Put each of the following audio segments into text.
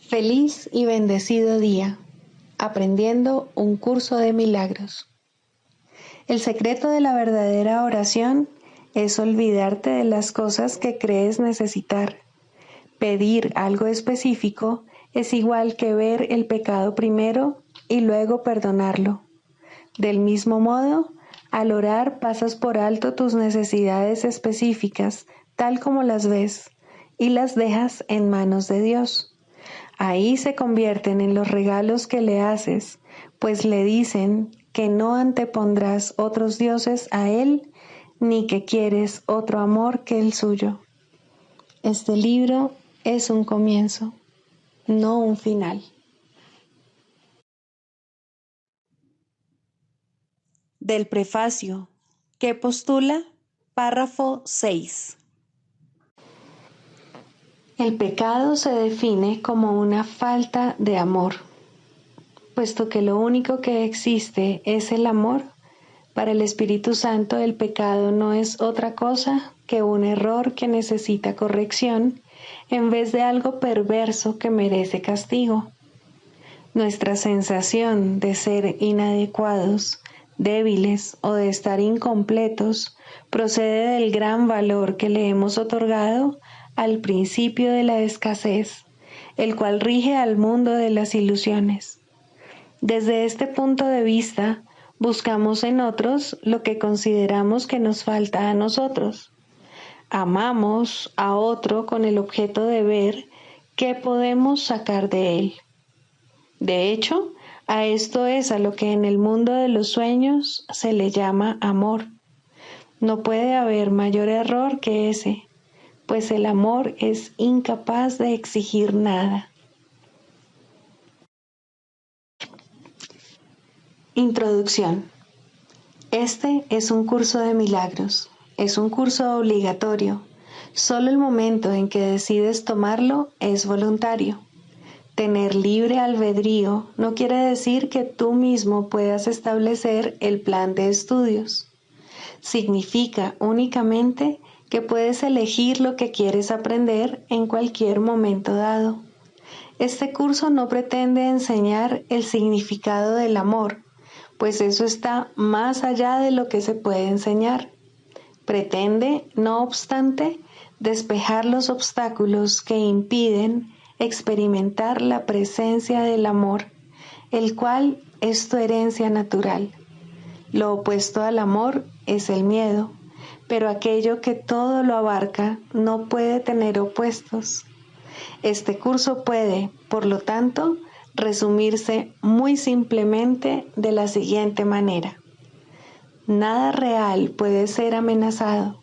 Feliz y bendecido día, aprendiendo un curso de milagros. El secreto de la verdadera oración es olvidarte de las cosas que crees necesitar. Pedir algo específico es igual que ver el pecado primero y luego perdonarlo. Del mismo modo, al orar pasas por alto tus necesidades específicas, tal como las ves, y las dejas en manos de Dios. Ahí se convierten en los regalos que le haces, pues le dicen que no antepondrás otros dioses a Él, ni que quieres otro amor que el suyo. Este libro es un comienzo, no un final. Del prefacio, que postula, párrafo 6. El pecado se define como una falta de amor. Puesto que lo único que existe es el amor, para el Espíritu Santo el pecado no es otra cosa que un error que necesita corrección en vez de algo perverso que merece castigo. Nuestra sensación de ser inadecuados, débiles o de estar incompletos procede del gran valor que le hemos otorgado al principio de la escasez, el cual rige al mundo de las ilusiones. Desde este punto de vista, buscamos en otros lo que consideramos que nos falta a nosotros. Amamos a otro con el objeto de ver qué podemos sacar de él. De hecho, a esto es a lo que en el mundo de los sueños se le llama amor. No puede haber mayor error que ese, pues el amor es incapaz de exigir nada. Introducción. Este es un curso de milagros. Es un curso obligatorio. Solo el momento en que decides tomarlo es voluntario. Tener libre albedrío no quiere decir que tú mismo puedas establecer el plan de estudios. Significa únicamente que puedes elegir lo que quieres aprender en cualquier momento dado. Este curso no pretende enseñar el significado del amor, pues eso está más allá de lo que se puede enseñar. Pretende, no obstante, despejar los obstáculos que impiden experimentar la presencia del amor, el cual es tu herencia natural. Lo opuesto al amor es el miedo, pero aquello que todo lo abarca no puede tener opuestos. Este curso puede, por lo tanto, resumirse muy simplemente de la siguiente manera. Nada real puede ser amenazado.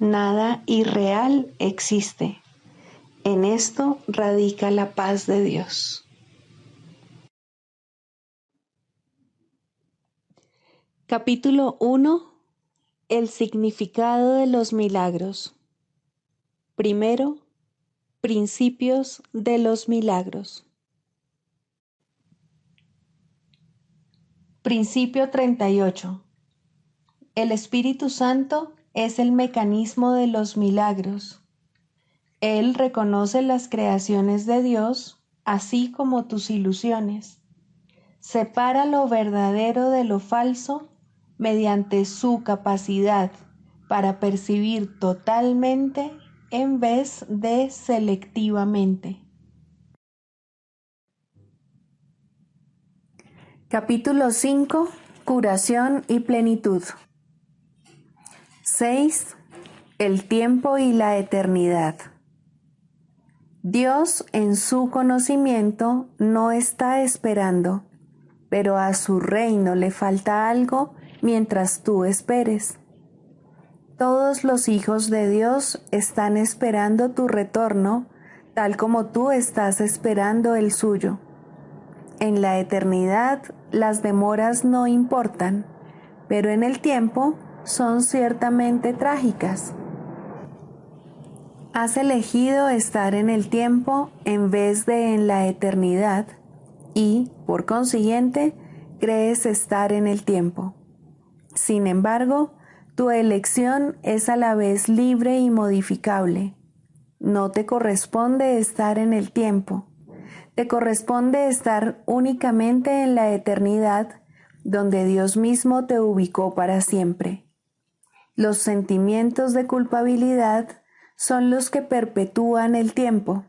Nada irreal existe. En esto radica la paz de Dios. Capítulo 1. El significado de los milagros. Primero, principios de los milagros. Principio 38. El Espíritu Santo es el mecanismo de los milagros. Él reconoce las creaciones de Dios, así como tus ilusiones. Separa lo verdadero de lo falso mediante su capacidad para percibir totalmente en vez de selectivamente. Capítulo 5. Curación y plenitud. 6. El tiempo y la eternidad. Dios en su conocimiento no está esperando, pero a su reino le falta algo mientras tú esperes. Todos los hijos de Dios están esperando tu retorno, tal como tú estás esperando el suyo. En la eternidad las demoras no importan, pero en el tiempo son ciertamente trágicas. Has elegido estar en el tiempo en vez de en la eternidad y, por consiguiente, crees estar en el tiempo. Sin embargo, tu elección es a la vez libre y modificable. No te corresponde estar en el tiempo. Te corresponde estar únicamente en la eternidad, donde Dios mismo te ubicó para siempre. Los sentimientos de culpabilidad son los que perpetúan el tiempo,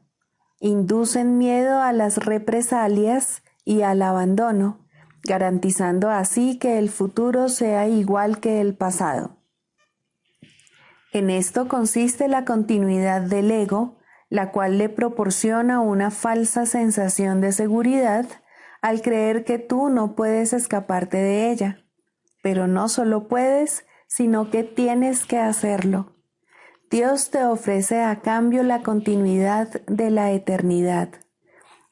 inducen miedo a las represalias y al abandono, garantizando así que el futuro sea igual que el pasado. En esto consiste la continuidad del ego, la cual le proporciona una falsa sensación de seguridad al creer que tú no puedes escaparte de ella. Pero no solo puedes, sino que tienes que hacerlo. Dios te ofrece a cambio la continuidad de la eternidad.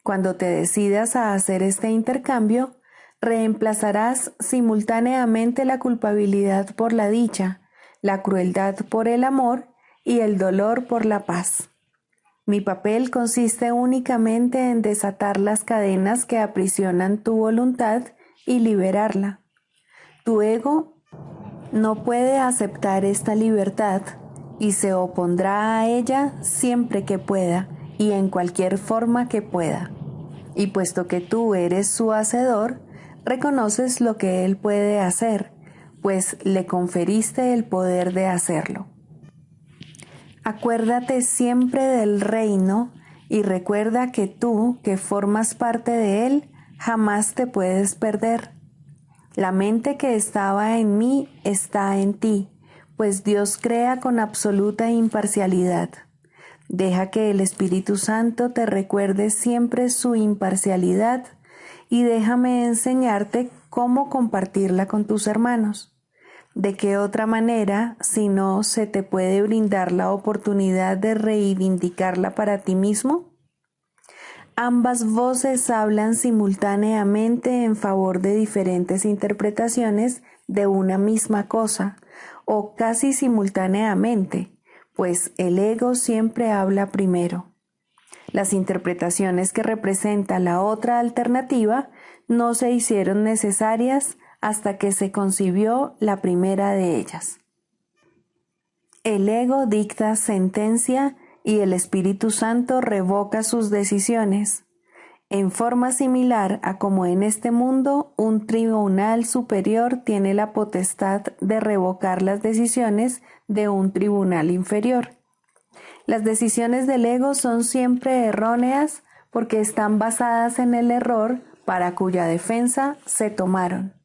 Cuando te decidas a hacer este intercambio, reemplazarás simultáneamente la culpabilidad por la dicha, la crueldad por el amor y el dolor por la paz. Mi papel consiste únicamente en desatar las cadenas que aprisionan tu voluntad y liberarla. Tu ego no puede aceptar esta libertad y se opondrá a ella siempre que pueda y en cualquier forma que pueda. Y puesto que tú eres su hacedor, reconoces lo que él puede hacer, pues le conferiste el poder de hacerlo. Acuérdate siempre del reino y recuerda que tú, que formas parte de él, jamás te puedes perder. La mente que estaba en mí está en ti, pues Dios crea con absoluta imparcialidad. Deja que el Espíritu Santo te recuerde siempre su imparcialidad y déjame enseñarte cómo compartirla con tus hermanos. ¿De qué otra manera, si no, se te puede brindar la oportunidad de reivindicarla para ti mismo? Ambas voces hablan simultáneamente en favor de diferentes interpretaciones de una misma cosa, o casi simultáneamente, pues el ego siempre habla primero. Las interpretaciones que representa la otra alternativa no se hicieron necesarias hasta que se concibió la primera de ellas. El ego dicta sentencia y el Espíritu Santo revoca sus decisiones, en forma similar a como en este mundo un tribunal superior tiene la potestad de revocar las decisiones de un tribunal inferior. Las decisiones del ego son siempre erróneas porque están basadas en el error para cuya defensa se tomaron.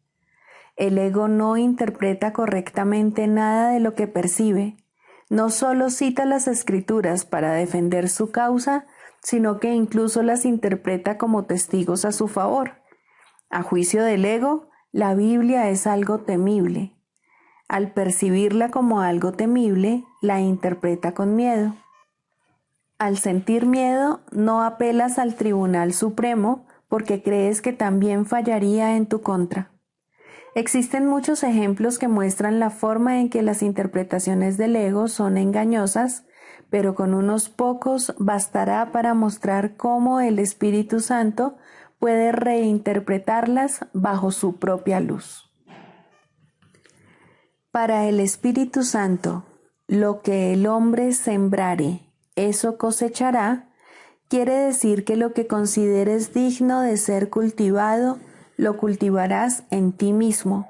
El ego no interpreta correctamente nada de lo que percibe. No solo cita las escrituras para defender su causa, sino que incluso las interpreta como testigos a su favor. A juicio del ego, la Biblia es algo temible. Al percibirla como algo temible, la interpreta con miedo. Al sentir miedo, no apelas al Tribunal Supremo porque crees que también fallaría en tu contra. Existen muchos ejemplos que muestran la forma en que las interpretaciones del ego son engañosas, pero con unos pocos bastará para mostrar cómo el Espíritu Santo puede reinterpretarlas bajo su propia luz. Para el Espíritu Santo, lo que el hombre sembrare, eso cosechará, quiere decir que lo que consideres digno de ser cultivado, lo cultivarás en ti mismo.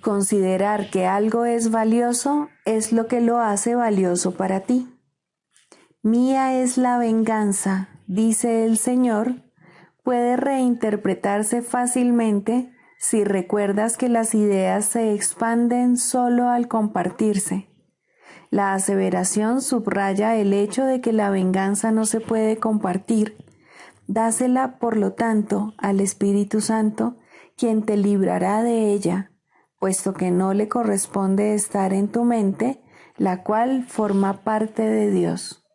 Considerar que algo es valioso es lo que lo hace valioso para ti. Mía es la venganza, dice el Señor, puede reinterpretarse fácilmente si recuerdas que las ideas se expanden solo al compartirse. La aseveración subraya el hecho de que la venganza no se puede compartir. Dásela, por lo tanto, al Espíritu Santo, quien te librará de ella, puesto que no le corresponde estar en tu mente, la cual forma parte de Dios.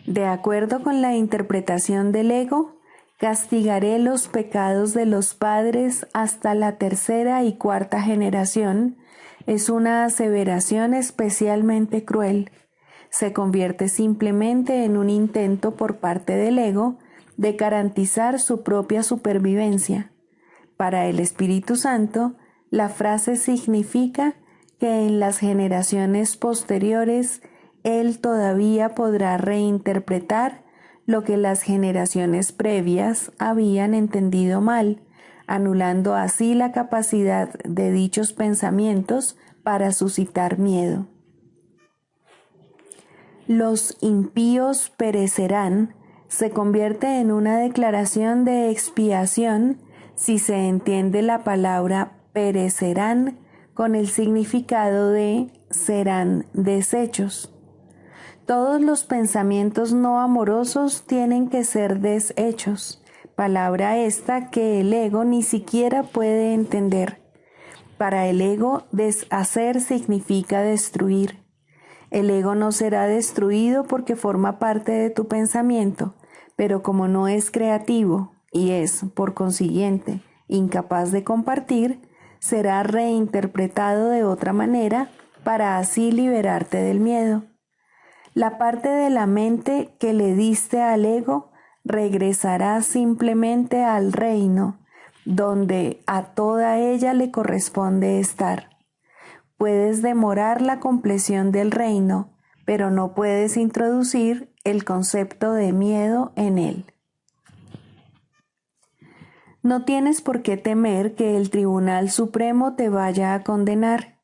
De acuerdo con la interpretación del ego, castigaré los pecados de los padres hasta la tercera y cuarta generación. Es una aseveración especialmente cruel. Se convierte simplemente en un intento por parte del ego de garantizar su propia supervivencia. Para el Espíritu Santo, la frase significa que en las generaciones posteriores Él todavía podrá reinterpretar lo que las generaciones previas habían entendido mal, anulando así la capacidad de dichos pensamientos para suscitar miedo. Los impíos perecerán se convierte en una declaración de expiación si se entiende la palabra perecerán con el significado de serán deshechos. Todos los pensamientos no amorosos tienen que ser deshechos, palabra esta que el ego ni siquiera puede entender. Para el ego, deshacer significa destruir. El ego no será destruido porque forma parte de tu pensamiento, pero como no es creativo y es, por consiguiente, incapaz de compartir, será reinterpretado de otra manera para así liberarte del miedo. La parte de la mente que le diste al ego regresará simplemente al reino, donde a toda ella le corresponde estar. Puedes demorar la compleción del reino, pero no puedes introducir el concepto de miedo en él. No tienes por qué temer que el Tribunal Supremo te vaya a condenar.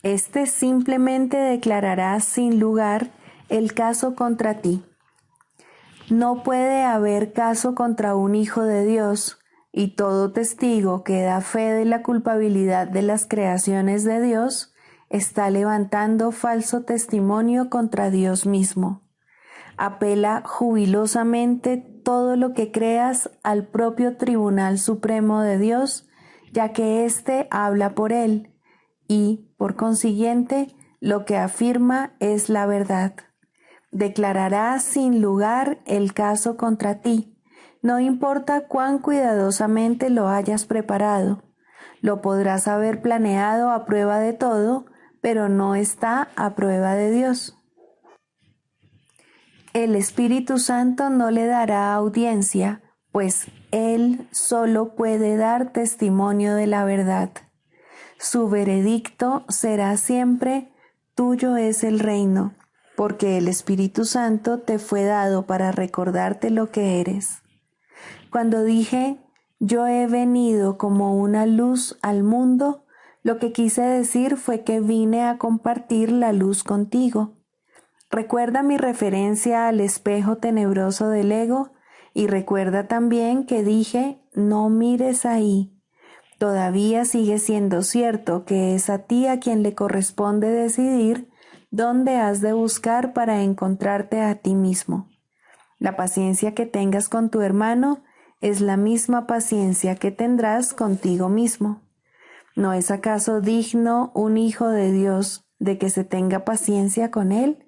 Este simplemente declarará sin lugar el caso contra ti. No puede haber caso contra un hijo de Dios, y todo testigo que da fe de la culpabilidad de las creaciones de Dios está levantando falso testimonio contra Dios mismo. Apela jubilosamente todo lo que creas al propio Tribunal Supremo de Dios, ya que éste habla por él, y, por consiguiente, lo que afirma es la verdad. Declarará sin lugar el caso contra ti, no importa cuán cuidadosamente lo hayas preparado. Lo podrás haber planeado a prueba de todo, pero no está a prueba de Dios. El Espíritu Santo no le dará audiencia, pues Él solo puede dar testimonio de la verdad. Su veredicto será siempre: tuyo es el reino, porque el Espíritu Santo te fue dado para recordarte lo que eres. Cuando dije, yo he venido como una luz al mundo, lo que quise decir fue que vine a compartir la luz contigo. Recuerda mi referencia al espejo tenebroso del ego y recuerda también que dije, no mires ahí. Todavía sigue siendo cierto que es a ti a quien le corresponde decidir dónde has de buscar para encontrarte a ti mismo. La paciencia que tengas con tu hermano es la misma paciencia que tendrás contigo mismo. ¿No es acaso digno un hijo de Dios de que se tenga paciencia con él?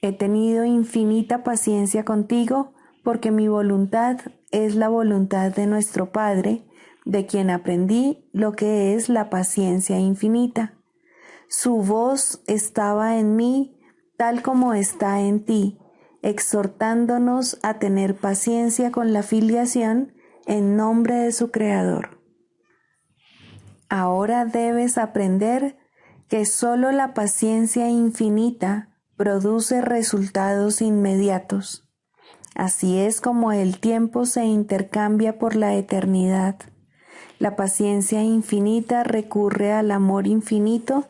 He tenido infinita paciencia contigo porque mi voluntad es la voluntad de nuestro Padre, de quien aprendí lo que es la paciencia infinita. Su voz estaba en mí tal como está en ti, exhortándonos a tener paciencia con la filiación en nombre de su Creador. Ahora debes aprender que solo la paciencia infinita produce resultados inmediatos. Así es como el tiempo se intercambia por la eternidad. La paciencia infinita recurre al amor infinito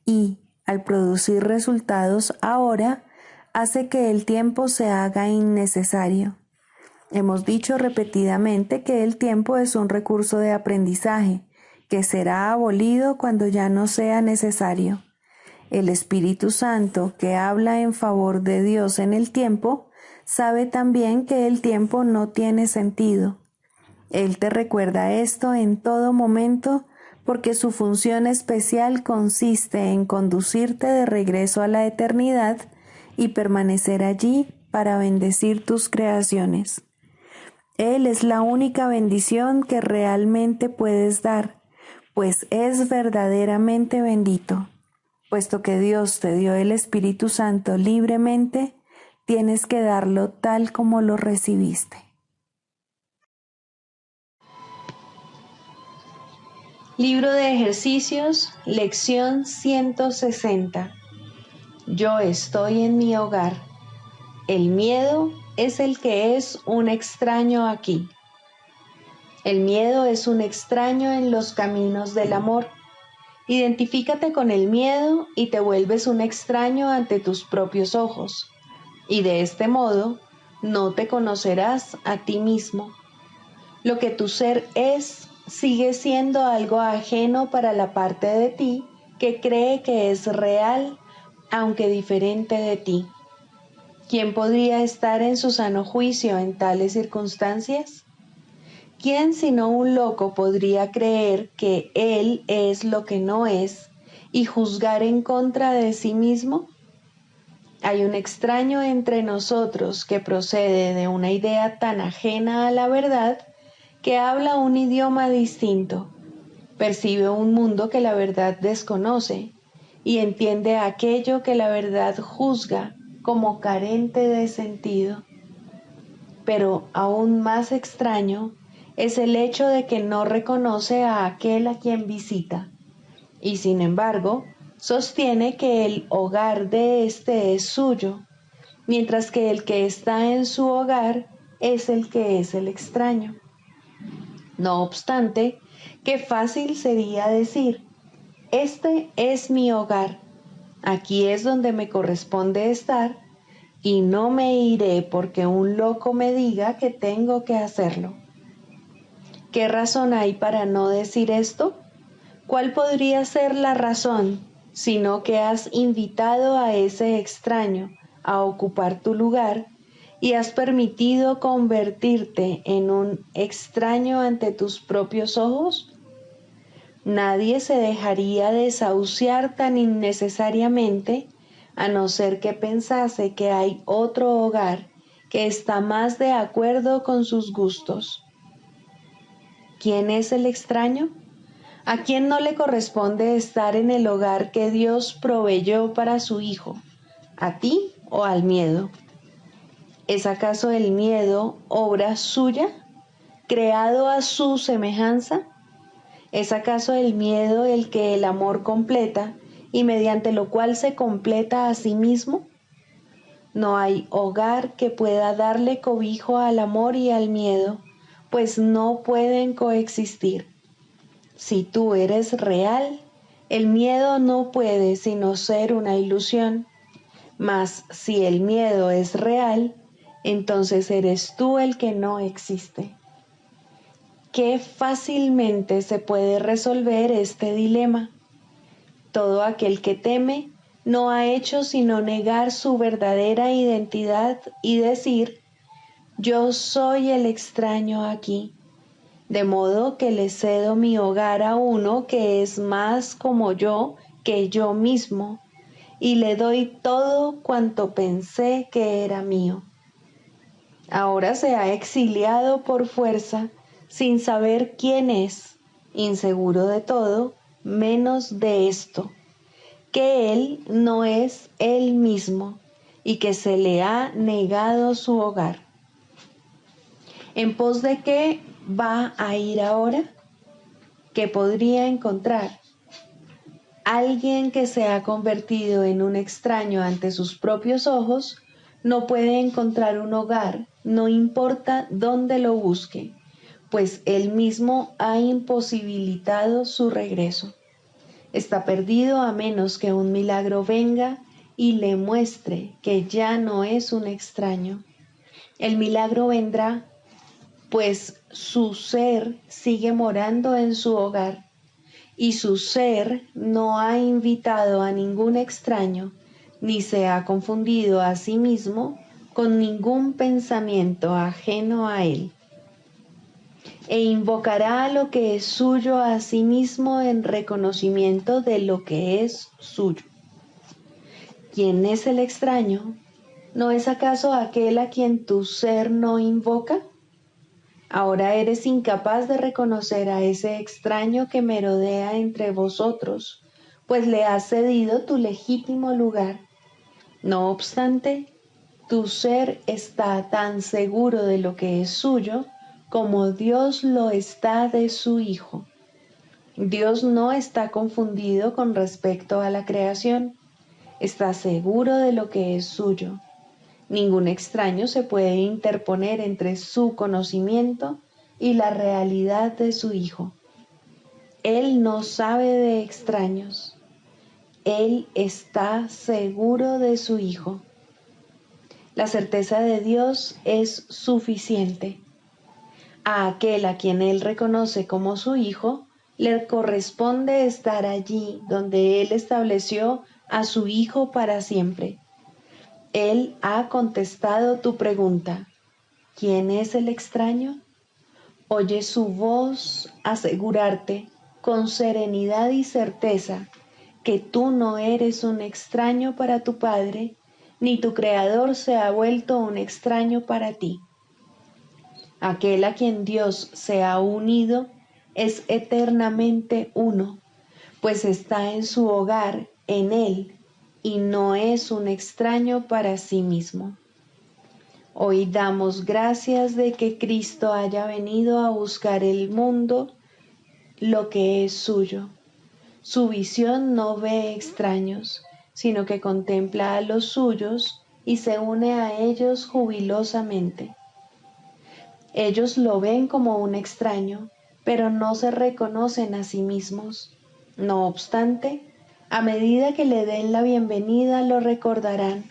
y, al producir resultados ahora, hace que el tiempo se haga innecesario. Hemos dicho repetidamente que el tiempo es un recurso de aprendizaje, que será abolido cuando ya no sea necesario. El Espíritu Santo, que habla en favor de Dios en el tiempo, sabe también que el tiempo no tiene sentido. Él te recuerda esto en todo momento porque su función especial consiste en conducirte de regreso a la eternidad y permanecer allí para bendecir tus creaciones. Él es la única bendición que realmente puedes dar, pues es verdaderamente bendito. Puesto que Dios te dio el Espíritu Santo libremente, tienes que darlo tal como lo recibiste. Libro de ejercicios, lección 160. Yo estoy en mi hogar. El miedo es el que es un extraño aquí. El miedo es un extraño en los caminos del amor. Identifícate con el miedo y te vuelves un extraño ante tus propios ojos. Y de este modo, no te conocerás a ti mismo. Lo que tu ser es sigue siendo algo ajeno para la parte de ti que cree que es real, aunque diferente de ti. ¿Quién podría estar en su sano juicio en tales circunstancias? ¿Quién sino un loco podría creer que él es lo que no es y juzgar en contra de sí mismo? Hay un extraño entre nosotros que procede de una idea tan ajena a la verdad que habla un idioma distinto, percibe un mundo que la verdad desconoce y entiende aquello que la verdad juzga como carente de sentido. Pero aún más extraño es el hecho de que no reconoce a aquel a quien visita, y sin embargo sostiene que el hogar de éste es suyo, mientras que el que está en su hogar es el que es el extraño. No obstante, qué fácil sería decir, este es mi hogar, aquí es donde me corresponde estar, y no me iré porque un loco me diga que tengo que hacerlo. ¿Qué razón hay para no decir esto? ¿Cuál podría ser la razón, sino que has invitado a ese extraño a ocupar tu lugar y has permitido convertirte en un extraño ante tus propios ojos? Nadie se dejaría desahuciar tan innecesariamente, a no ser que pensase que hay otro hogar que está más de acuerdo con sus gustos. ¿Quién es el extraño? ¿A quién no le corresponde estar en el hogar que Dios proveyó para su hijo? ¿A ti o al miedo? ¿Es acaso el miedo obra suya, creado a su semejanza? ¿Es acaso el miedo el que el amor completa y mediante lo cual se completa a sí mismo? No hay hogar que pueda darle cobijo al amor y al miedo, pues no pueden coexistir. Si tú eres real, el miedo no puede sino ser una ilusión, mas si el miedo es real, entonces eres tú el que no existe. Qué fácilmente se puede resolver este dilema. Todo aquel que teme no ha hecho sino negar su verdadera identidad y decir, yo soy el extraño aquí, de modo que le cedo mi hogar a uno que es más como yo que yo mismo, y le doy todo cuanto pensé que era mío. Ahora se ha exiliado por fuerza, sin saber quién es, inseguro de todo, menos de esto, que él no es él mismo y que se le ha negado su hogar. ¿En pos de qué va a ir ahora? ¿Qué podría encontrar? Alguien que se ha convertido en un extraño ante sus propios ojos no puede encontrar un hogar, no importa dónde lo busque, pues él mismo ha imposibilitado su regreso. Está perdido a menos que un milagro venga y le muestre que ya no es un extraño. El milagro vendrá, pues su ser sigue morando en su hogar, y su ser no ha invitado a ningún extraño, ni se ha confundido a sí mismo con ningún pensamiento ajeno a él, e invocará a lo que es suyo a sí mismo en reconocimiento de lo que es suyo. ¿Quién es el extraño? ¿No es acaso aquel a quien tu ser no invoca? Ahora eres incapaz de reconocer a ese extraño que merodea entre vosotros, pues le has cedido tu legítimo lugar. No obstante, tu ser está tan seguro de lo que es suyo como Dios lo está de su Hijo. Dios no está confundido con respecto a la creación. está seguro de lo que es suyo. Ningún extraño se puede interponer entre su conocimiento y la realidad de su Hijo. Él no sabe de extraños. Él está seguro de su Hijo. La certeza de Dios es suficiente. A aquel a quien Él reconoce como su Hijo, le corresponde estar allí donde Él estableció a su Hijo para siempre. Él ha contestado tu pregunta. ¿Quién es el extraño? Oye su voz asegurarte con serenidad y certeza que tú no eres un extraño para tu Padre, ni tu Creador se ha vuelto un extraño para ti. Aquel a quien Dios se ha unido es eternamente uno, pues está en su hogar, en Él, y no es un extraño para sí mismo. Hoy damos gracias de que Cristo haya venido a buscar el mundo lo que es suyo. Su visión no ve extraños, sino que contempla a los suyos y se une a ellos jubilosamente. Ellos lo ven como un extraño, pero no se reconocen a sí mismos. No obstante, a medida que le den la bienvenida lo recordarán,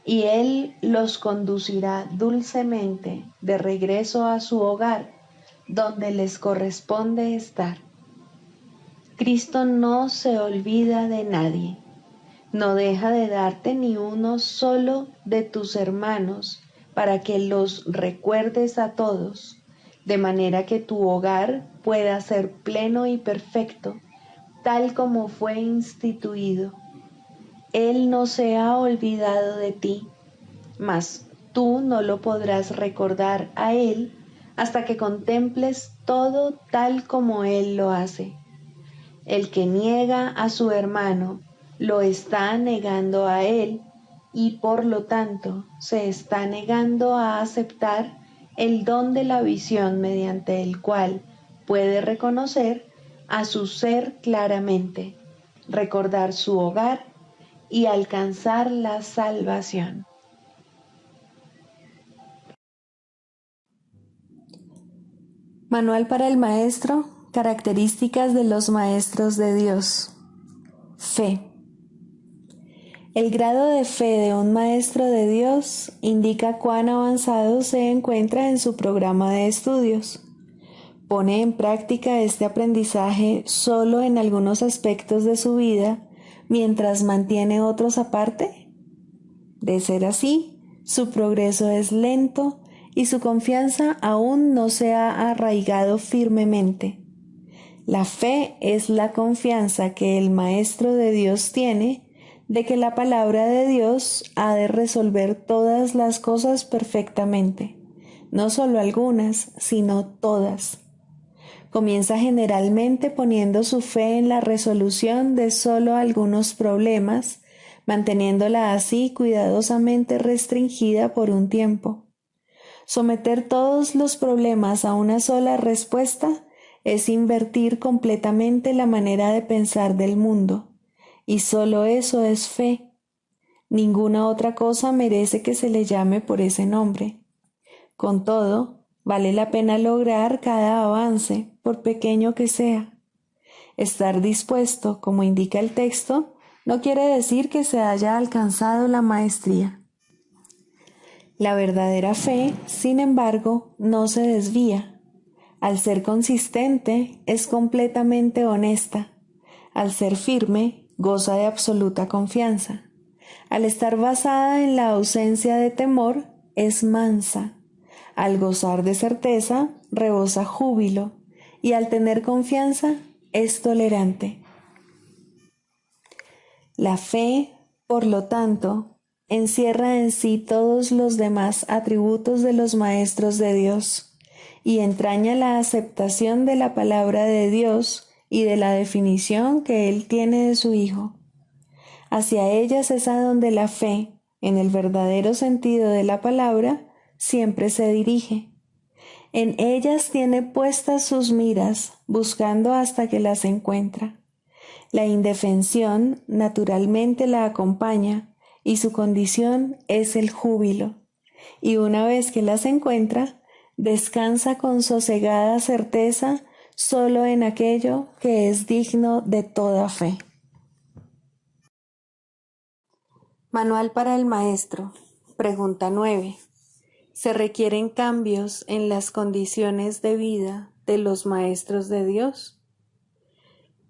y Él los conducirá dulcemente de regreso a su hogar, donde les corresponde estar. Cristo no se olvida de nadie, no deja de darte ni uno solo de tus hermanos para que los recuerdes a todos, de manera que tu hogar pueda ser pleno y perfecto, tal como fue instituido. Él no se ha olvidado de ti, mas tú no lo podrás recordar a Él hasta que contemples todo tal como Él lo hace. El que niega a su hermano lo está negando a Él y por lo tanto se está negando a aceptar el don de la visión mediante el cual puede reconocer a su ser claramente, recordar su hogar y alcanzar la salvación. Manual para el maestro, características de los maestros de Dios. Fe. El grado de fe de un maestro de Dios indica cuán avanzado se encuentra en su programa de estudios. ¿Pone en práctica este aprendizaje solo en algunos aspectos de su vida mientras mantiene otros aparte? De ser así, su progreso es lento y su confianza aún no se ha arraigado firmemente. La fe es la confianza que el Maestro de Dios tiene de que la palabra de Dios ha de resolver todas las cosas perfectamente, no solo algunas, sino todas. Comienza generalmente poniendo su fe en la resolución de solo algunos problemas, manteniéndola así cuidadosamente restringida por un tiempo. Someter todos los problemas a una sola respuesta es invertir completamente la manera de pensar del mundo, y solo eso es fe. Ninguna otra cosa merece que se le llame por ese nombre. Con todo, vale la pena lograr cada avance, por pequeño que sea. Estar dispuesto, como indica el texto, no quiere decir que se haya alcanzado la maestría. La verdadera fe, sin embargo, no se desvía. Al ser consistente, es completamente honesta. Al ser firme, goza de absoluta confianza. Al estar basada en la ausencia de temor, es mansa. Al gozar de certeza, rebosa júbilo. Y al tener confianza, es tolerante. La fe, por lo tanto, encierra en sí todos los demás atributos de los maestros de Dios y entraña la aceptación de la palabra de Dios y de la definición que Él tiene de su Hijo. Hacia ellas es a donde la fe, en el verdadero sentido de la palabra, siempre se dirige. En ellas tiene puestas sus miras, buscando hasta que las encuentra. La indefensión naturalmente la acompaña y su condición es el júbilo. Y una vez que las encuentra, descansa con sosegada certeza solo en aquello que es digno de toda fe. Manual para el maestro. Pregunta 9. ¿Se requieren cambios en las condiciones de vida de los maestros de Dios?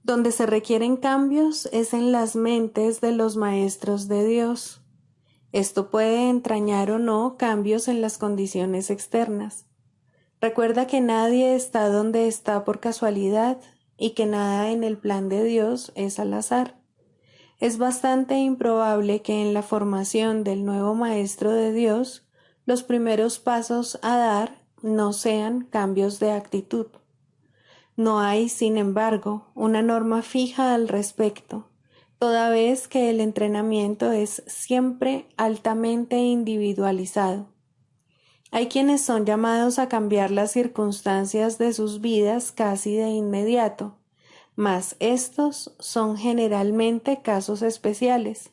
Donde se requieren cambios es en las mentes de los maestros de Dios. Esto puede entrañar o no cambios en las condiciones externas. Recuerda que nadie está donde está por casualidad y que nada en el plan de Dios es al azar. Es bastante improbable que en la formación del nuevo maestro de Dios los primeros pasos a dar no sean cambios de actitud. No hay, sin embargo, una norma fija al respecto, toda vez que el entrenamiento es siempre altamente individualizado. Hay quienes son llamados a cambiar las circunstancias de sus vidas casi de inmediato, mas estos son generalmente casos especiales.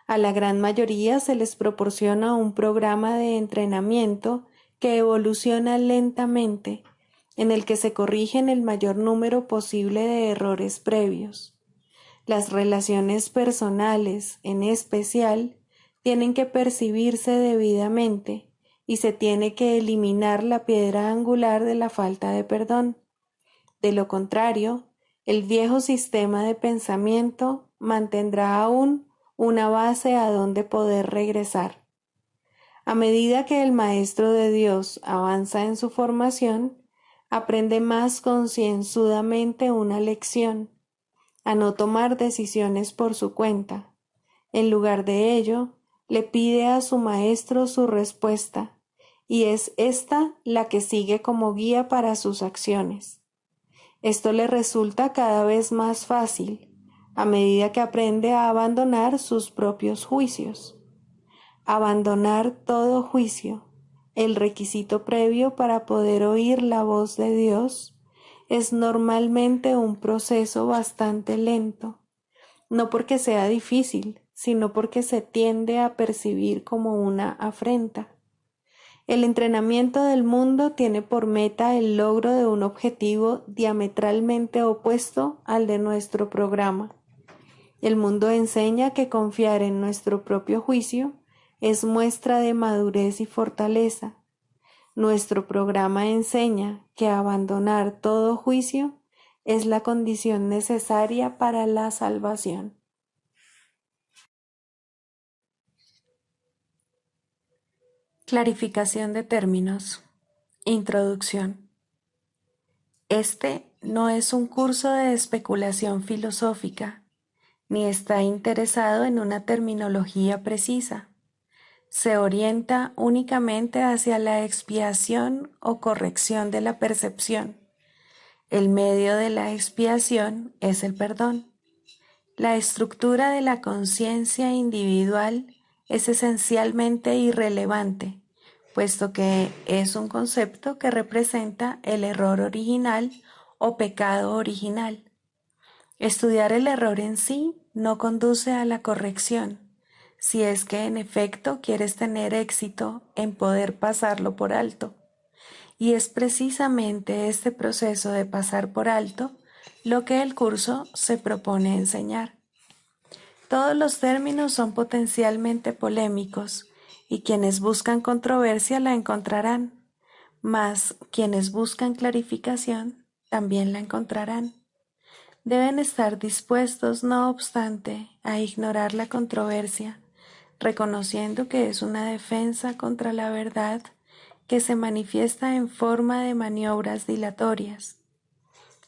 A la gran mayoría se les proporciona un programa de entrenamiento que evoluciona lentamente, en el que se corrigen el mayor número posible de errores previos. Las relaciones personales, en especial, tienen que percibirse debidamente y se tiene que eliminar la piedra angular de la falta de perdón. De lo contrario, el viejo sistema de pensamiento mantendrá aún una base a donde poder regresar. A medida que el maestro de Dios avanza en su formación, aprende más concienzudamente una lección, a no tomar decisiones por su cuenta. En lugar de ello, le pide a su maestro su respuesta, y es ésta la que sigue como guía para sus acciones. Esto le resulta cada vez más fácil, a medida que aprende a abandonar sus propios juicios. Abandonar todo juicio, el requisito previo para poder oír la voz de Dios, es normalmente un proceso bastante lento, no porque sea difícil, sino porque se tiende a percibir como una afrenta. El entrenamiento del mundo tiene por meta el logro de un objetivo diametralmente opuesto al de nuestro programa. El mundo enseña que confiar en nuestro propio juicio es muestra de madurez y fortaleza. Nuestro programa enseña que abandonar todo juicio es la condición necesaria para la salvación. Clarificación de términos. Introducción. Este no es un curso de especulación filosófica, ni está interesado en una terminología precisa. Se orienta únicamente hacia la expiación o corrección de la percepción. El medio de la expiación es el perdón. La estructura de la conciencia individual es esencialmente irrelevante, puesto que es un concepto que representa el error original o pecado original. Estudiar el error en sí no conduce a la corrección, si es que en efecto quieres tener éxito en poder pasarlo por alto. Y es precisamente este proceso de pasar por alto lo que el curso se propone enseñar. Todos los términos son potencialmente polémicos y quienes buscan controversia la encontrarán, mas quienes buscan clarificación también la encontrarán. Deben estar dispuestos, no obstante, a ignorar la controversia, reconociendo que es una defensa contra la verdad que se manifiesta en forma de maniobras dilatorias.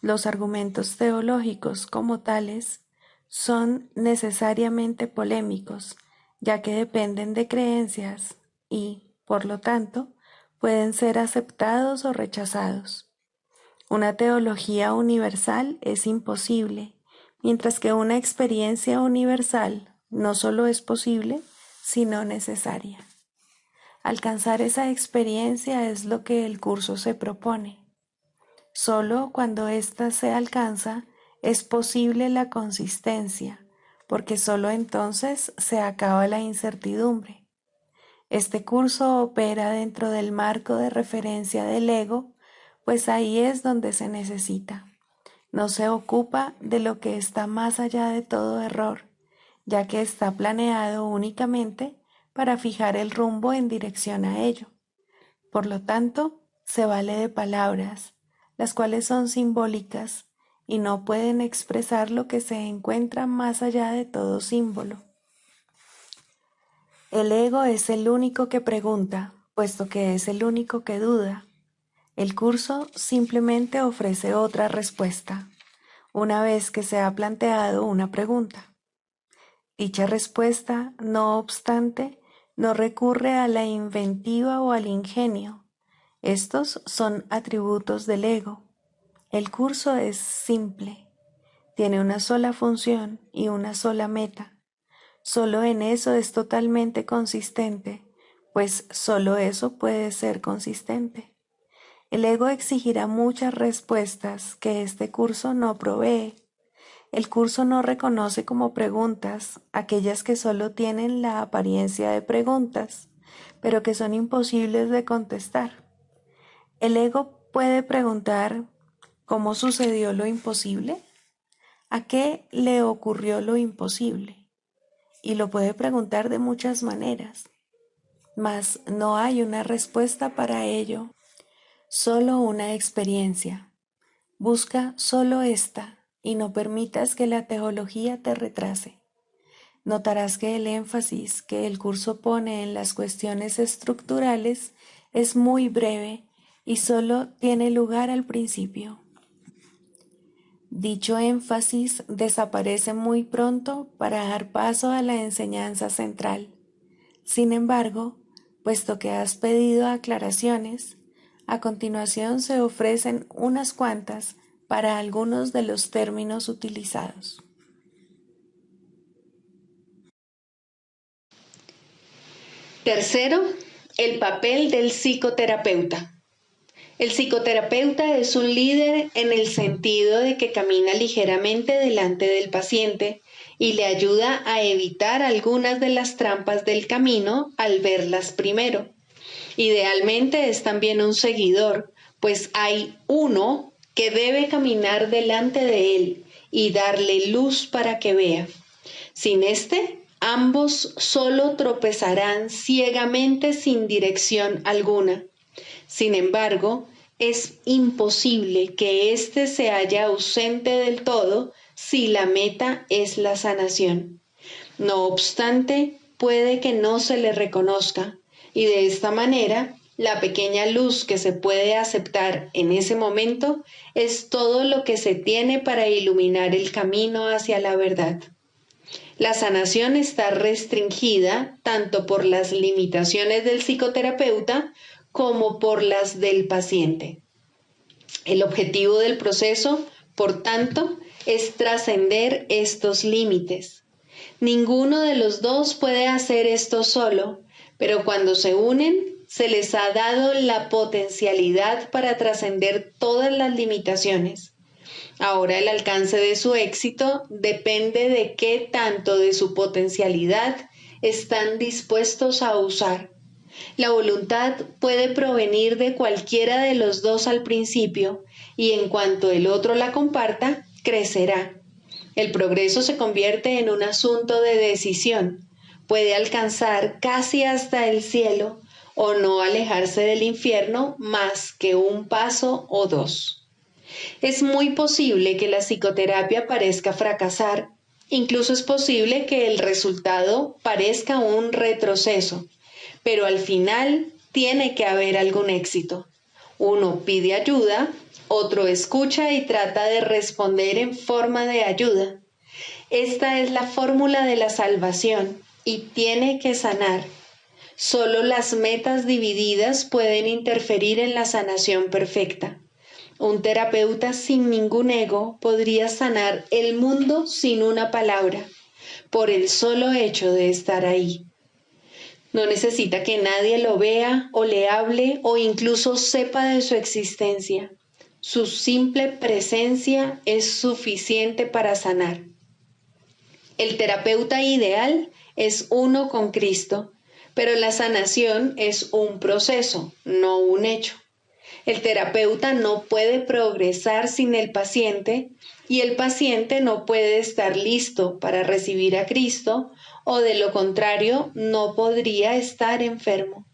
Los argumentos teológicos como tales son necesariamente polémicos, ya que dependen de creencias y, por lo tanto, pueden ser aceptados o rechazados. Una teología universal es imposible, mientras que una experiencia universal no solo es posible, sino necesaria. Alcanzar esa experiencia es lo que el curso se propone. Solo cuando ésta se alcanza es posible la consistencia, porque solo entonces se acaba la incertidumbre. Este curso opera dentro del marco de referencia del ego, pues ahí es donde se necesita. No se ocupa de lo que está más allá de todo error, ya que está planeado únicamente para fijar el rumbo en dirección a ello. Por lo tanto, se vale de palabras, las cuales son simbólicas y no pueden expresar lo que se encuentra más allá de todo símbolo. El ego es el único que pregunta, puesto que es el único que duda. El curso simplemente ofrece otra respuesta, una vez que se ha planteado una pregunta. Dicha respuesta, no obstante, no recurre a la inventiva o al ingenio. Estos son atributos del ego. El curso es simple, tiene una sola función y una sola meta. Solo en eso es totalmente consistente, pues solo eso puede ser consistente. El ego exigirá muchas respuestas que este curso no provee. El curso no reconoce como preguntas aquellas que solo tienen la apariencia de preguntas, pero que son imposibles de contestar. El ego puede preguntar: ¿cómo sucedió lo imposible? ¿A qué le ocurrió lo imposible? Y lo puede preguntar de muchas maneras, mas no hay una respuesta para ello, solo una experiencia. Busca solo esta y no permitas que la teología te retrase. Notarás que el énfasis que el curso pone en las cuestiones estructurales es muy breve y solo tiene lugar al principio. Dicho énfasis desaparece muy pronto para dar paso a la enseñanza central. Sin embargo, puesto que has pedido aclaraciones, a continuación se ofrecen unas cuantas para algunos de los términos utilizados. Tercero, el papel del psicoterapeuta. El psicoterapeuta es un líder en el sentido de que camina ligeramente delante del paciente y le ayuda a evitar algunas de las trampas del camino al verlas primero. Idealmente es también un seguidor, pues hay uno que debe caminar delante de él y darle luz para que vea. Sin este, ambos solo tropezarán ciegamente sin dirección alguna. Sin embargo, es imposible que éste se haya ausente del todo si la meta es la sanación. No obstante, puede que no se le reconozca, y de esta manera, la pequeña luz que se puede aceptar en ese momento es todo lo que se tiene para iluminar el camino hacia la verdad. La sanación está restringida tanto por las limitaciones del psicoterapeuta como por las del paciente. El objetivo del proceso, por tanto, es trascender estos límites. Ninguno de los dos puede hacer esto solo, pero cuando se unen, se les ha dado la potencialidad para trascender todas las limitaciones. Ahora el alcance de su éxito depende de qué tanto de su potencialidad están dispuestos a usar. La voluntad puede provenir de cualquiera de los dos al principio, y en cuanto el otro la comparta, crecerá. El progreso se convierte en un asunto de decisión. Puede alcanzar casi hasta el cielo o no alejarse del infierno más que un paso o dos. Es muy posible que la psicoterapia parezca fracasar. Incluso es posible que el resultado parezca un retroceso. Pero al final tiene que haber algún éxito. Uno pide ayuda, otro escucha y trata de responder en forma de ayuda. Esta es la fórmula de la salvación y tiene que sanar. Solo las metas divididas pueden interferir en la sanación perfecta. Un terapeuta sin ningún ego podría sanar el mundo sin una palabra, por el solo hecho de estar ahí. No necesita que nadie lo vea o le hable o incluso sepa de su existencia. Su simple presencia es suficiente para sanar. El terapeuta ideal es uno con Cristo, pero la sanación es un proceso, no un hecho. El terapeuta no puede progresar sin el paciente y el paciente no puede estar listo para recibir a Cristo o de lo contrario no podría estar enfermo.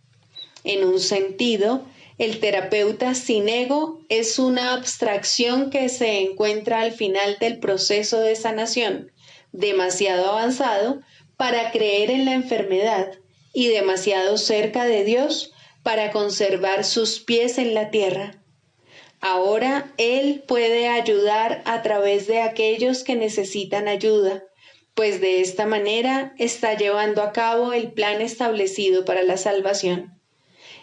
En un sentido, el terapeuta sin ego es una abstracción que se encuentra al final del proceso de sanación, demasiado avanzado para creer en la enfermedad y demasiado cerca de Dios para conservar sus pies en la tierra. Ahora Él puede ayudar a través de aquellos que necesitan ayuda, pues de esta manera está llevando a cabo el plan establecido para la salvación.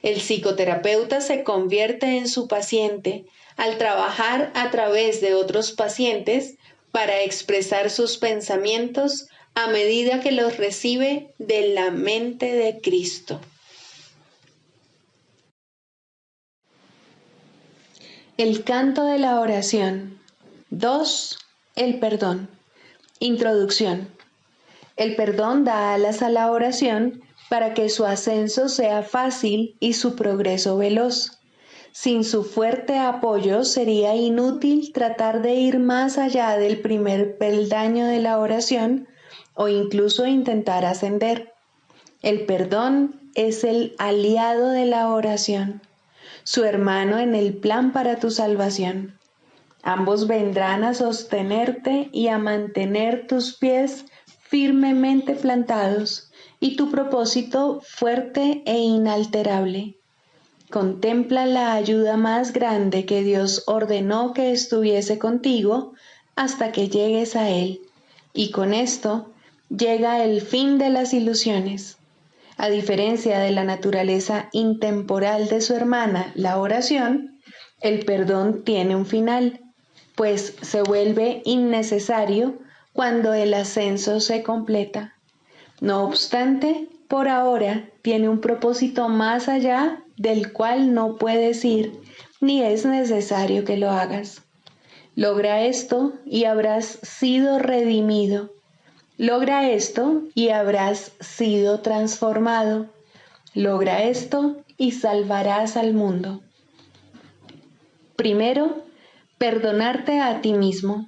El psicoterapeuta se convierte en su paciente al trabajar a través de otros pacientes para expresar sus pensamientos a medida que los recibe de la mente de Cristo. El canto de la oración. 2. El perdón. Introducción. El perdón da alas a la oración para que su ascenso sea fácil y su progreso veloz. Sin su fuerte apoyo sería inútil tratar de ir más allá del primer peldaño de la oración o incluso intentar ascender. El perdón es el aliado de la oración, su hermano en el plan para tu salvación. Ambos vendrán a sostenerte y a mantener tus pies firmemente plantados y tu propósito fuerte e inalterable. Contempla la ayuda más grande que Dios ordenó que estuviese contigo hasta que llegues a Él, y con esto llega el fin de las ilusiones. A diferencia de la naturaleza intemporal de su hermana, la oración, el perdón tiene un final, pues se vuelve innecesario cuando el ascenso se completa. No obstante, por ahora tiene un propósito más allá del cual no puedes ir, ni es necesario que lo hagas. Logra esto y habrás sido redimido. Logra esto y habrás sido transformado. Logra esto y salvarás al mundo. Primero, perdonarte a ti mismo.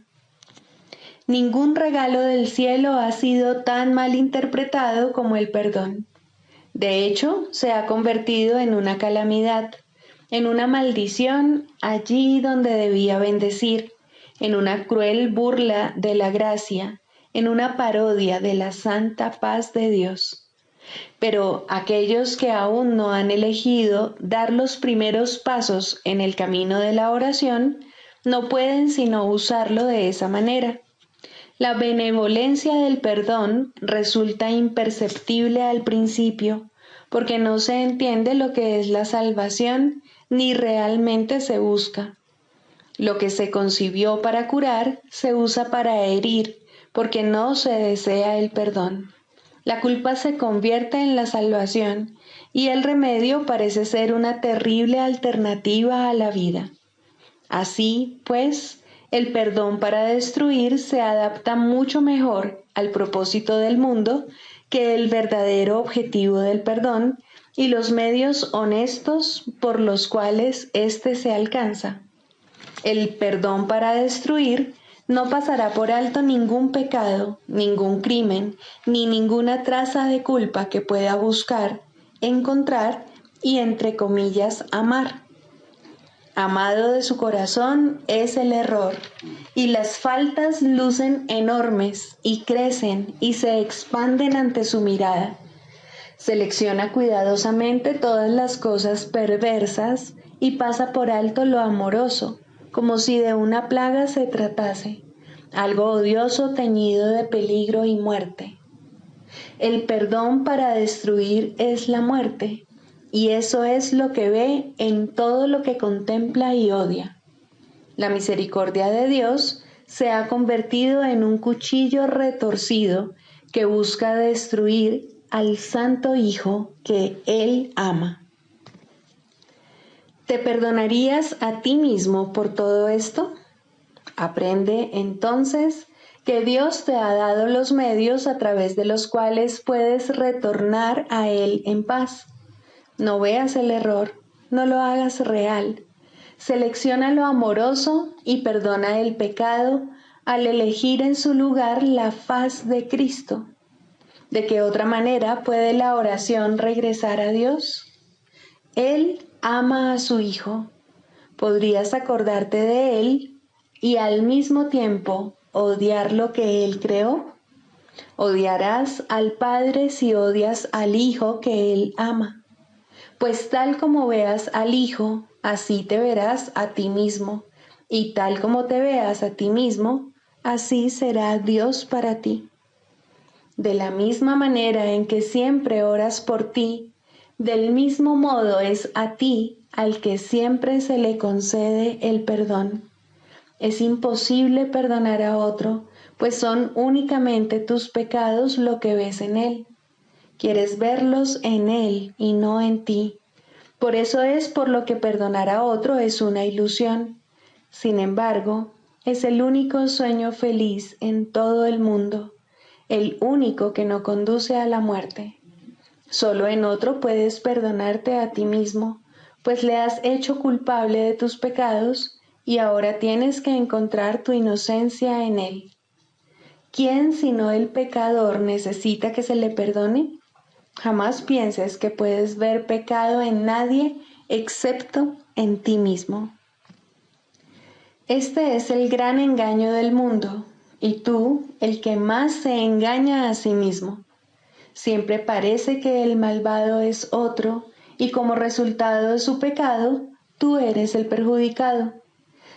Ningún regalo del cielo ha sido tan mal interpretado como el perdón. De hecho, se ha convertido en una calamidad, en una maldición allí donde debía bendecir, en una cruel burla de la gracia, en una parodia de la santa paz de Dios. Pero aquellos que aún no han elegido dar los primeros pasos en el camino de la oración, no pueden sino usarlo de esa manera. La benevolencia del perdón resulta imperceptible al principio, porque no se entiende lo que es la salvación ni realmente se busca. Lo que se concibió para curar se usa para herir, porque no se desea el perdón. La culpa se convierte en la salvación y el remedio parece ser una terrible alternativa a la vida. Así, pues, el perdón para destruir se adapta mucho mejor al propósito del mundo que el verdadero objetivo del perdón y los medios honestos por los cuales éste se alcanza. El perdón para destruir no pasará por alto ningún pecado, ningún crimen, ni ninguna traza de culpa que pueda buscar, encontrar y, entre comillas, amar. Amado de su corazón es el error, y las faltas lucen enormes y crecen y se expanden ante su mirada. Selecciona cuidadosamente todas las cosas perversas y pasa por alto lo amoroso, como si de una plaga se tratase, algo odioso teñido de peligro y muerte. El perdón para destruir es la muerte, y eso es lo que ve en todo lo que contempla y odia. La misericordia de Dios se ha convertido en un cuchillo retorcido que busca destruir al Santo Hijo que Él ama. ¿Te perdonarías a ti mismo por todo esto? Aprende entonces que Dios te ha dado los medios a través de los cuales puedes retornar a Él en paz. No veas el error, no lo hagas real. Selecciona lo amoroso y perdona el pecado al elegir en su lugar la faz de Cristo. ¿De qué otra manera puede la oración regresar a Dios? Él ama a su Hijo. ¿Podrías acordarte de Él y al mismo tiempo odiar lo que Él creó? Odiarás al Padre si odias al Hijo que Él ama. Pues tal como veas al Hijo, así te verás a ti mismo, y tal como te veas a ti mismo, así será Dios para ti. De la misma manera en que siempre oras por ti, del mismo modo es a ti al que siempre se le concede el perdón. Es imposible perdonar a otro, pues son únicamente tus pecados lo que ves en él. Quieres verlos en él y no en ti. Por eso es por lo que perdonar a otro es una ilusión. Sin embargo, es el único sueño feliz en todo el mundo, el único que no conduce a la muerte. Solo en otro puedes perdonarte a ti mismo, pues le has hecho culpable de tus pecados y ahora tienes que encontrar tu inocencia en él. ¿Quién sino el pecador necesita que se le perdone? Jamás pienses que puedes ver pecado en nadie excepto en ti mismo. Este es el gran engaño del mundo, y tú, el que más se engaña a sí mismo. Siempre parece que el malvado es otro, y como resultado de su pecado, tú eres el perjudicado.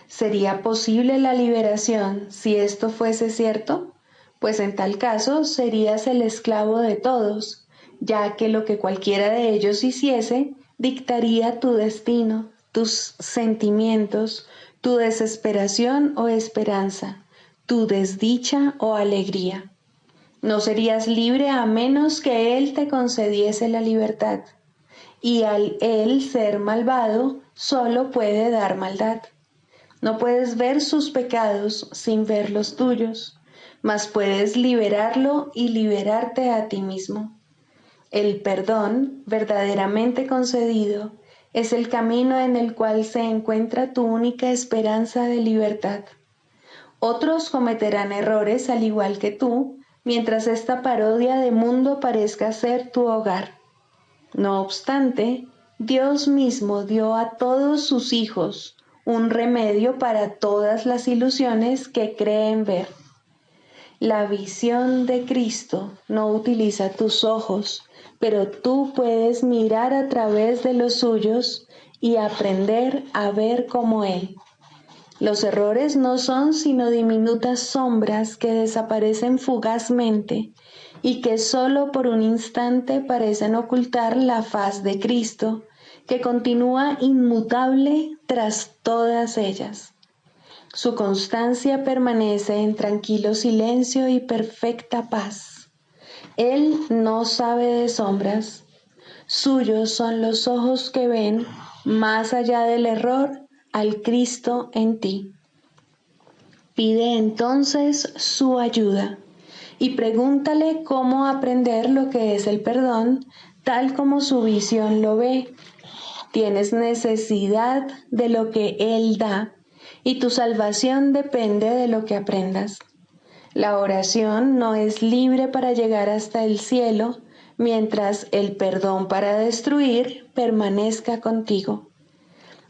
¿Sería posible la liberación si esto fuese cierto? Pues en tal caso serías el esclavo de todos, ya que lo que cualquiera de ellos hiciese dictaría tu destino, tus sentimientos, tu desesperación o esperanza, tu desdicha o alegría. No serías libre a menos que Él te concediese la libertad, y al Él ser malvado, solo puede dar maldad. No puedes ver sus pecados sin ver los tuyos, mas puedes liberarlo y liberarte a ti mismo. El perdón, verdaderamente concedido, es el camino en el cual se encuentra tu única esperanza de libertad. Otros cometerán errores al igual que tú, mientras esta parodia de mundo parezca ser tu hogar. No obstante, Dios mismo dio a todos sus hijos un remedio para todas las ilusiones que creen ver. La visión de Cristo no utiliza tus ojos, pero tú puedes mirar a través de los suyos y aprender a ver como Él. Los errores no son sino diminutas sombras que desaparecen fugazmente y que solo por un instante parecen ocultar la faz de Cristo, que continúa inmutable tras todas ellas. Su constancia permanece en tranquilo silencio y perfecta paz. Él no sabe de sombras. Suyos son los ojos que ven, más allá del error, al Cristo en ti. Pide entonces su ayuda y pregúntale cómo aprender lo que es el perdón, tal como su visión lo ve. Tienes necesidad de lo que Él da, y tu salvación depende de lo que aprendas. La oración no es libre para llegar hasta el cielo, mientras el perdón para destruir permanezca contigo.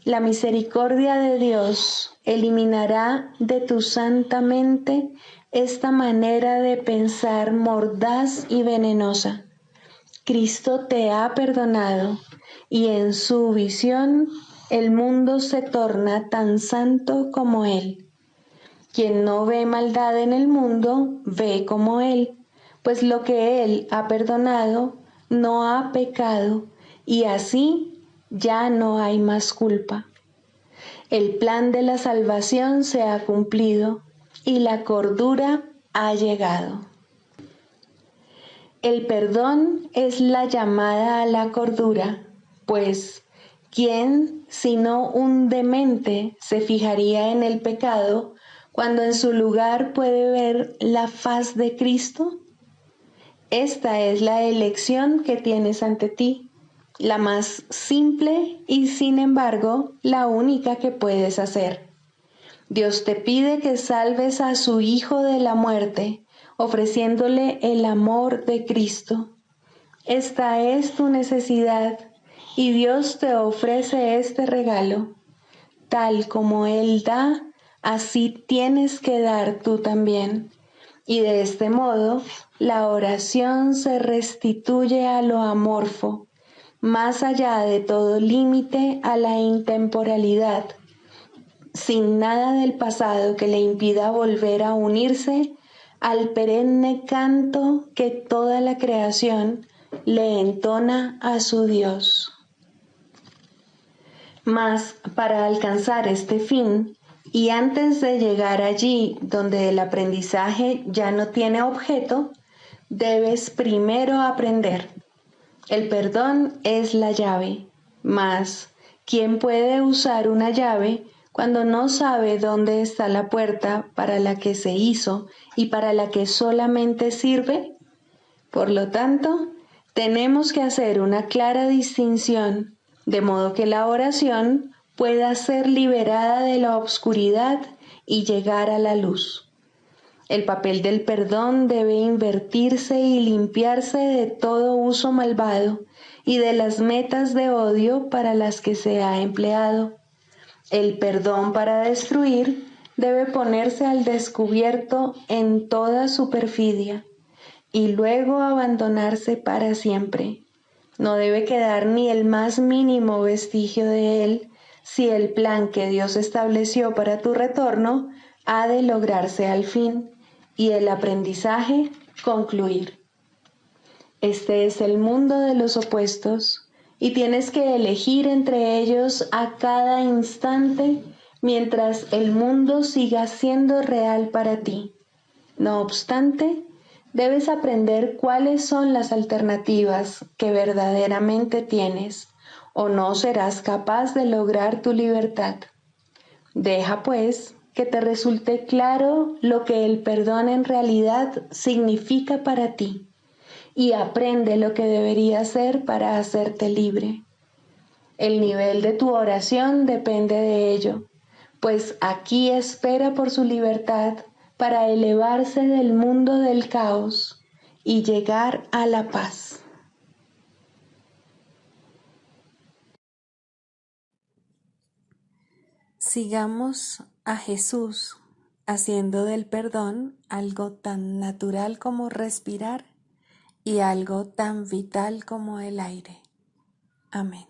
La misericordia de Dios eliminará de tu santa mente esta manera de pensar mordaz y venenosa. Cristo te ha perdonado, y en su visión el mundo se torna tan santo como Él. Quien no ve maldad en el mundo, ve como Él, pues lo que Él ha perdonado no ha pecado, y así ya no hay más culpa. El plan de la salvación se ha cumplido y la cordura ha llegado. El perdón es la llamada a la cordura, pues ¿Quién, sino un demente, se fijaría en el pecado cuando en su lugar puede ver la faz de Cristo? Esta es la elección que tienes ante ti, la más simple y sin embargo la única que puedes hacer. Dios te pide que salves a su Hijo de la muerte, ofreciéndole el amor de Cristo. Esta es tu necesidad y Dios te ofrece este regalo. Tal como Él da, así tienes que dar tú también. Y de este modo, la oración se restituye a lo amorfo, más allá de todo límite a la intemporalidad, sin nada del pasado que le impida volver a unirse al perenne canto que toda la creación le entona a su Dios. Mas para alcanzar este fin, y antes de llegar allí donde el aprendizaje ya no tiene objeto, debes primero aprender. El perdón es la llave, mas ¿quién puede usar una llave cuando no sabe dónde está la puerta para la que se hizo y para la que solamente sirve? Por lo tanto, tenemos que hacer una clara distinción, de modo que la oración pueda ser liberada de la obscuridad y llegar a la luz. El papel del perdón debe invertirse y limpiarse de todo uso malvado y de las metas de odio para las que se ha empleado. El perdón para destruir debe ponerse al descubierto en toda su perfidia y luego abandonarse para siempre. No debe quedar ni el más mínimo vestigio de él si el plan que Dios estableció para tu retorno ha de lograrse al fin y el aprendizaje concluir. Este es el mundo de los opuestos y tienes que elegir entre ellos a cada instante mientras el mundo siga siendo real para ti. No obstante, debes aprender cuáles son las alternativas que verdaderamente tienes, o no serás capaz de lograr tu libertad. Deja, pues, que te resulte claro lo que el perdón en realidad significa para ti, y aprende lo que debería hacer para hacerte libre. El nivel de tu oración depende de ello, pues aquí espera por su libertad para elevarse del mundo del caos y llegar a la paz. Sigamos a Jesús haciendo del perdón algo tan natural como respirar y algo tan vital como el aire. Amén.